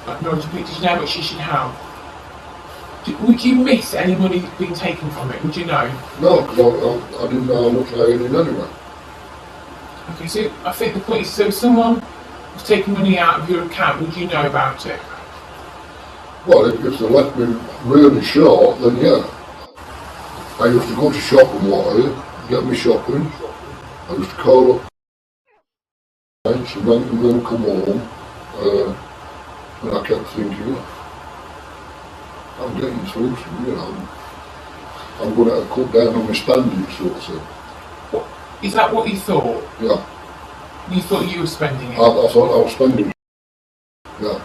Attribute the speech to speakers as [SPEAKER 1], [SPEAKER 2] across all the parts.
[SPEAKER 1] acknowledging did you know how much you should have? Would you miss any money being taken from it? Would you know?
[SPEAKER 2] No, because I didn't know how much I earned anyway.
[SPEAKER 1] Okay, so I think the point is, so if someone was taking money out of your account, would you know about it?
[SPEAKER 2] Well, if they left me really short, then yeah. I used to go to shop and whatever, get me shopping. I used to call up and then come home, and I kept thinking, I'm getting through some, I'm going to cut down on my spending, sort of thing.
[SPEAKER 1] Is that what you thought?
[SPEAKER 2] Yeah.
[SPEAKER 1] You thought you were spending it?
[SPEAKER 2] I thought I was spending. Yeah.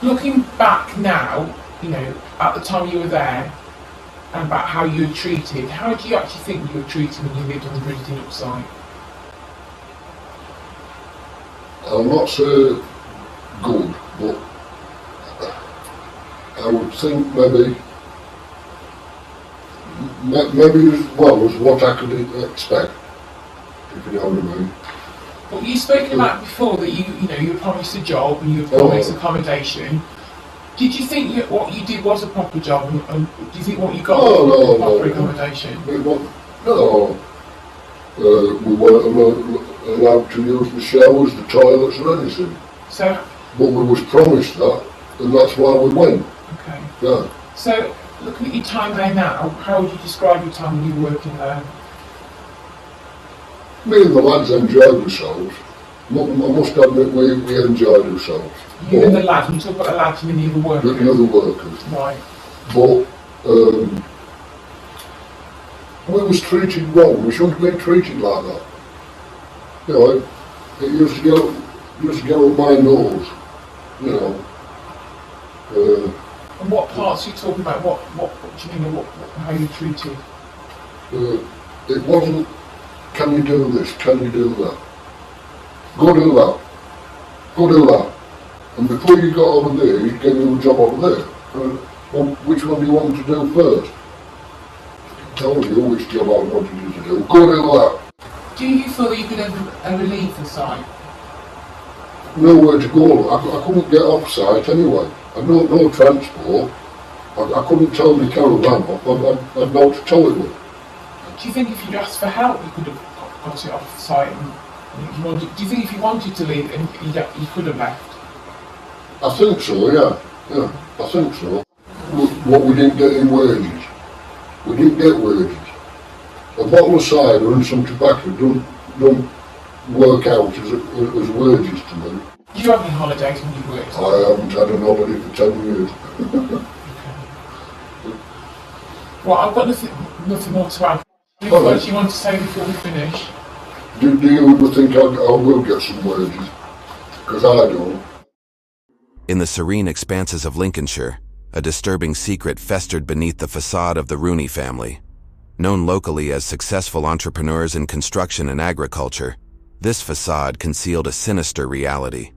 [SPEAKER 1] Looking back now, at the time you were there, and about how you were treated, how do you actually think you were treated when you lived on the Bridgeton site?
[SPEAKER 2] I'll not say good, but I would think maybe well, was what I could expect, if you know what I mean.
[SPEAKER 1] Well, you've spoken about before that you were promised a job and you were promised accommodation. Did you think what you did was a proper job, and do you think what you got was proper accommodation?
[SPEAKER 2] No. We weren't allowed to use the showers, the toilets, or anything.
[SPEAKER 1] So.
[SPEAKER 2] But we was promised that, and that's why we went.
[SPEAKER 1] Okay.
[SPEAKER 2] Yeah.
[SPEAKER 1] So, looking at your time there now, how would you describe your time when you were working there?
[SPEAKER 2] Me and the lads enjoyed ourselves. I must admit, we enjoyed ourselves.
[SPEAKER 1] You and the lads, when you talk about the lads, you mean the other workers?
[SPEAKER 2] The other workers.
[SPEAKER 1] Right.
[SPEAKER 2] But we was treated wrong. We shouldn't have been treated like that. It used to go up my nose.
[SPEAKER 1] And what parts are you talking about? What do you mean? How you treated?
[SPEAKER 2] It wasn't, can you do this? Can you do that? Go do that. Go do that. And before you got over there, he'd give you a job over there. Well, which one do you want to do first? He told you which job I wanted you to do. Go do that.
[SPEAKER 1] Do you feel that you could ever leave the site?
[SPEAKER 2] Nowhere to go. I couldn't get off site anyway. I had no transport. I couldn't tow my caravan off. I'd no to tow it with.
[SPEAKER 1] Do you think if you'd asked for help, you could have got it off the site? Do you think if you wanted to leave, you could have left?
[SPEAKER 2] I think so, yeah. Yeah, I think so. What we didn't get in wages. We didn't get wages. A bottle of cider and some tobacco don't work out as wages to me.
[SPEAKER 1] Do you have any holidays when you worked?
[SPEAKER 2] I haven't had an holiday for 10 years.
[SPEAKER 1] Well, I've got nothing more to add. Anything else you want to say before we finish?
[SPEAKER 2] Do you think I will get some wages? Because I don't.
[SPEAKER 3] In the serene expanses of Lincolnshire, a disturbing secret festered beneath the facade of the Rooney family. Known locally as successful entrepreneurs in construction and agriculture, this facade concealed a sinister reality.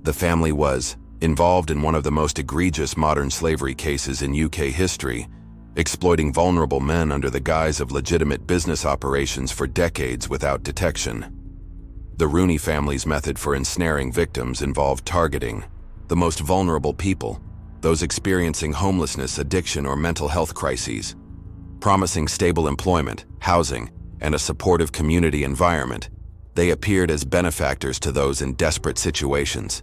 [SPEAKER 3] The family was involved in one of the most egregious modern slavery cases in UK history, exploiting vulnerable men under the guise of legitimate business operations for decades without detection. The Rooney family's method for ensnaring victims involved targeting the most vulnerable people, those experiencing homelessness, addiction, or mental health crises. Promising stable employment, housing, and a supportive community environment, they appeared as benefactors to those in desperate situations.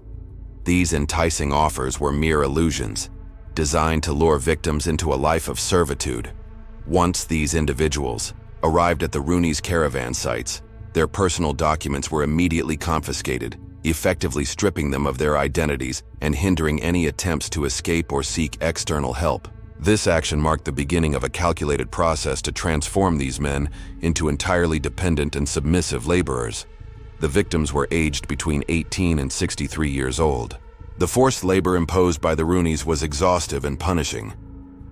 [SPEAKER 3] These enticing offers were mere illusions, designed to lure victims into a life of servitude. Once these individuals arrived at the Rooney's caravan sites, their personal documents were immediately confiscated, effectively stripping them of their identities and hindering any attempts to escape or seek external help. This action marked the beginning of a calculated process to transform these men into entirely dependent and submissive laborers. The victims were aged between 18 and 63 years old. The forced labor imposed by the Rooneys was exhaustive and punishing.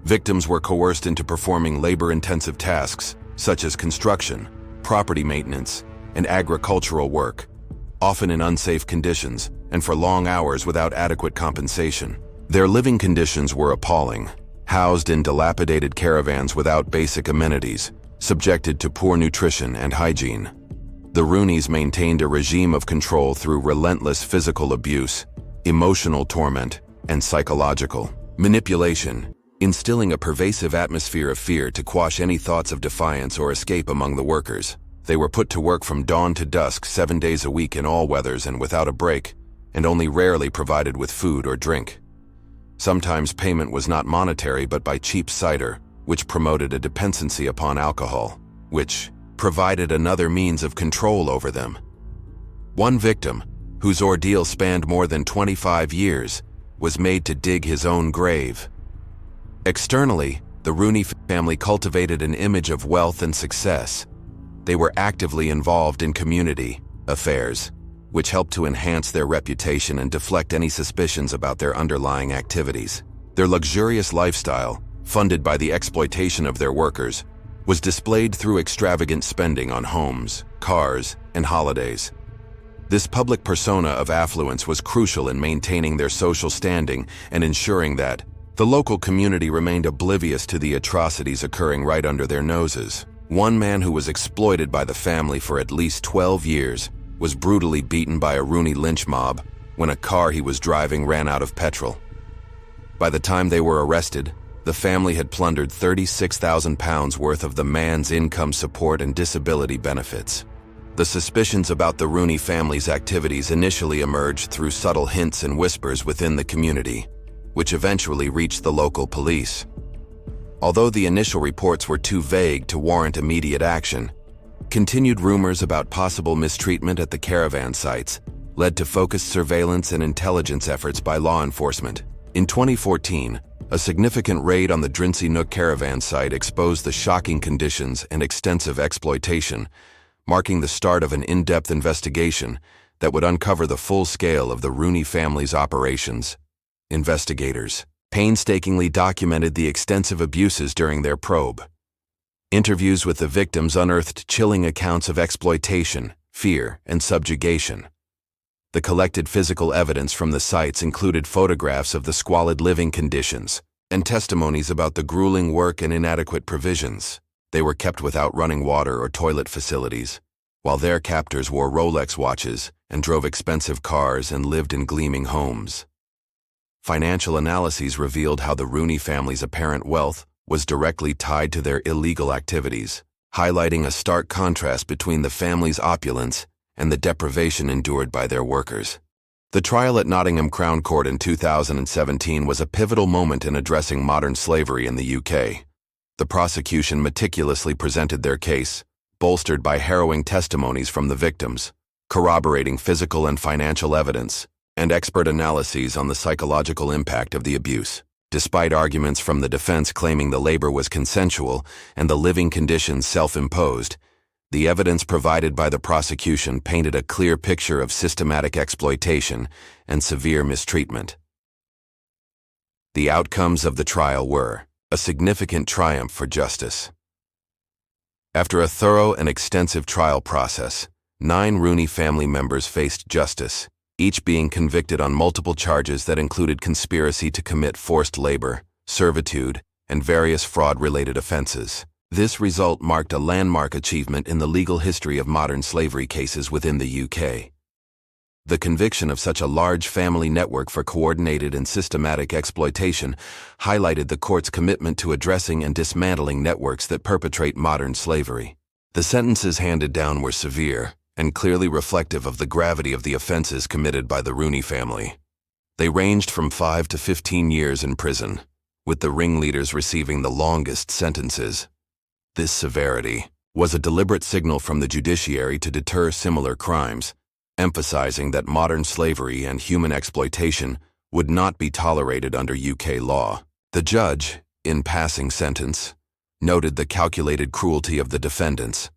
[SPEAKER 3] Victims were coerced into performing labor-intensive tasks, such as construction, property maintenance, and agricultural work, often in unsafe conditions and for long hours without adequate compensation. Their living conditions were appalling, housed in dilapidated caravans without basic amenities, subjected to poor nutrition and hygiene. The Rooneys maintained a regime of control through relentless physical abuse, emotional torment, and psychological manipulation, instilling a pervasive atmosphere of fear to quash any thoughts of defiance or escape among the workers. They were put to work from dawn to dusk 7 days a week in all weathers and without a break, and only rarely provided with food or drink. Sometimes payment was not monetary but by cheap cider, which promoted a dependency upon alcohol, which provided another means of control over them. One victim, whose ordeal spanned more than 25 years, was made to dig his own grave. Externally, the Rooney family cultivated an image of wealth and success. They were actively involved in community affairs, which helped to enhance their reputation and deflect any suspicions about their underlying activities. Their luxurious lifestyle, funded by the exploitation of their workers, was displayed through extravagant spending on homes, cars, and holidays. This public persona of affluence was crucial in maintaining their social standing and ensuring that the local community remained oblivious to the atrocities occurring right under their noses. One man who was exploited by the family for at least 12 years was brutally beaten by a Rooney lynch mob when a car he was driving ran out of petrol. By the time they were arrested, the family had plundered £36,000 worth of the man's income support and disability benefits. The suspicions about the Rooney family's activities initially emerged through subtle hints and whispers within the community, which eventually reached the local police. Although the initial reports were too vague to warrant immediate action, continued rumors about possible mistreatment at the caravan sites led to focused surveillance and intelligence efforts by law enforcement. In 2014, a significant raid on the Drincy Nook caravan site exposed the shocking conditions and extensive exploitation, marking the start of an in-depth investigation that would uncover the full scale of the Rooney family's operations. Investigators painstakingly documented the extensive abuses during their probe. Interviews with the victims unearthed chilling accounts of exploitation, fear, and subjugation. The collected physical evidence from the sites included photographs of the squalid living conditions and testimonies about the grueling work and inadequate provisions. They were kept without running water or toilet facilities, while their captors wore Rolex watches and drove expensive cars and lived in gleaming homes. Financial analyses revealed how the Rooney family's apparent wealth was directly tied to their illegal activities, highlighting a stark contrast between the family's opulence and the deprivation endured by their workers. The trial at Nottingham Crown Court in 2017 was a pivotal moment in addressing modern slavery in the UK. The prosecution meticulously presented their case, bolstered by harrowing testimonies from the victims, corroborating physical and financial evidence, and expert analyses on the psychological impact of the abuse. Despite arguments from the defense claiming the labor was consensual and the living conditions self-imposed, the evidence provided by the prosecution painted a clear picture of systematic exploitation and severe mistreatment. The outcomes of the trial were a significant triumph for justice. After a thorough and extensive trial process, 9 Rooney family members faced justice, each being convicted on multiple charges that included conspiracy to commit forced labor, servitude, and various fraud-related offenses. This result marked a landmark achievement in the legal history of modern slavery cases within the UK. The conviction of such a large family network for coordinated and systematic exploitation highlighted the court's commitment to addressing and dismantling networks that perpetrate modern slavery. The sentences handed down were severe and clearly reflective of the gravity of the offenses committed by the Rooney family. They ranged from 5 to 15 years in prison, with the ringleaders receiving the longest sentences. This severity was a deliberate signal from the judiciary to deter similar crimes, emphasizing that modern slavery and human exploitation would not be tolerated under UK law. The judge, in passing sentence, noted the calculated cruelty of the defendants,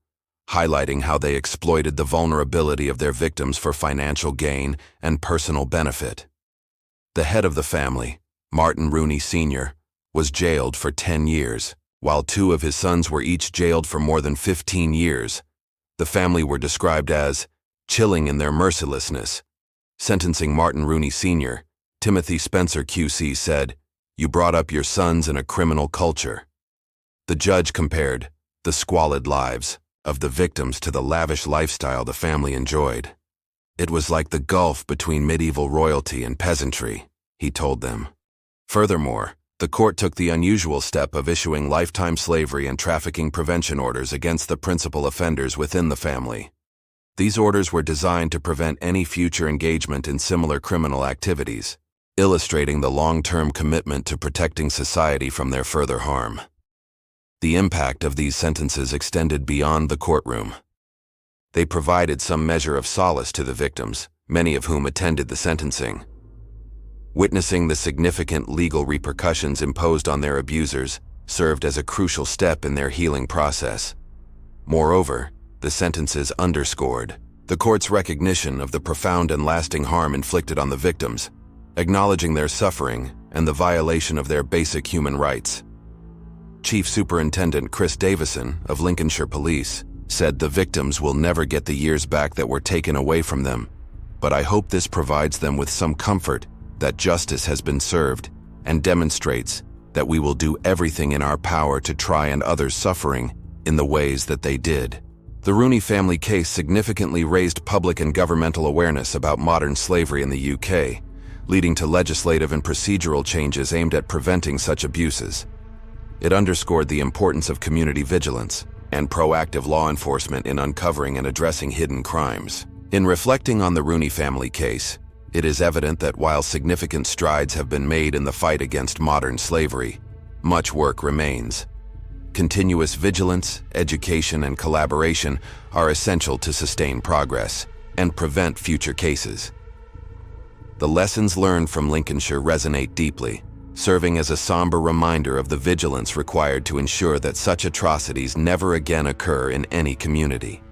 [SPEAKER 3] highlighting how they exploited the vulnerability of their victims for financial gain and personal benefit. The head of the family, Martin Rooney Sr, was jailed for 10 years, while 2 of his sons were each jailed for more than 15 years. The family were described as chilling in their mercilessness. Sentencing Martin Rooney Sr, Timothy Spencer QC said, "You brought up your sons in a criminal culture." The judge compared the squalid lives of the victims to the lavish lifestyle the family enjoyed. It was like the gulf between medieval royalty and peasantry, he told them. Furthermore, the court took the unusual step of issuing lifetime slavery and trafficking prevention orders against the principal offenders within the family. These orders were designed to prevent any future engagement in similar criminal activities, illustrating the long-term commitment to protecting society from their further harm. The impact of these sentences extended beyond the courtroom. They provided some measure of solace to the victims, many of whom attended the sentencing. Witnessing the significant legal repercussions imposed on their abusers served as a crucial step in their healing process. Moreover, the sentences underscored the court's recognition of the profound and lasting harm inflicted on the victims, acknowledging their suffering and the violation of their basic human rights. Chief Superintendent Chris Davison of Lincolnshire Police said the victims will never get the years back that were taken away from them, but I hope this provides them with some comfort that justice has been served and demonstrates that we will do everything in our power to try and others suffering in the ways that they did. The Rooney family case significantly raised public and governmental awareness about modern slavery in the UK, leading to legislative and procedural changes aimed at preventing such abuses. It underscored the importance of community vigilance and proactive law enforcement in uncovering and addressing hidden crimes. In reflecting on the Rooney family case, it is evident that while significant strides have been made in the fight against modern slavery, much work remains. Continuous vigilance, education, and collaboration are essential to sustain progress and prevent future cases. The lessons learned from Lincolnshire resonate deeply, serving as a somber reminder of the vigilance required to ensure that such atrocities never again occur in any community.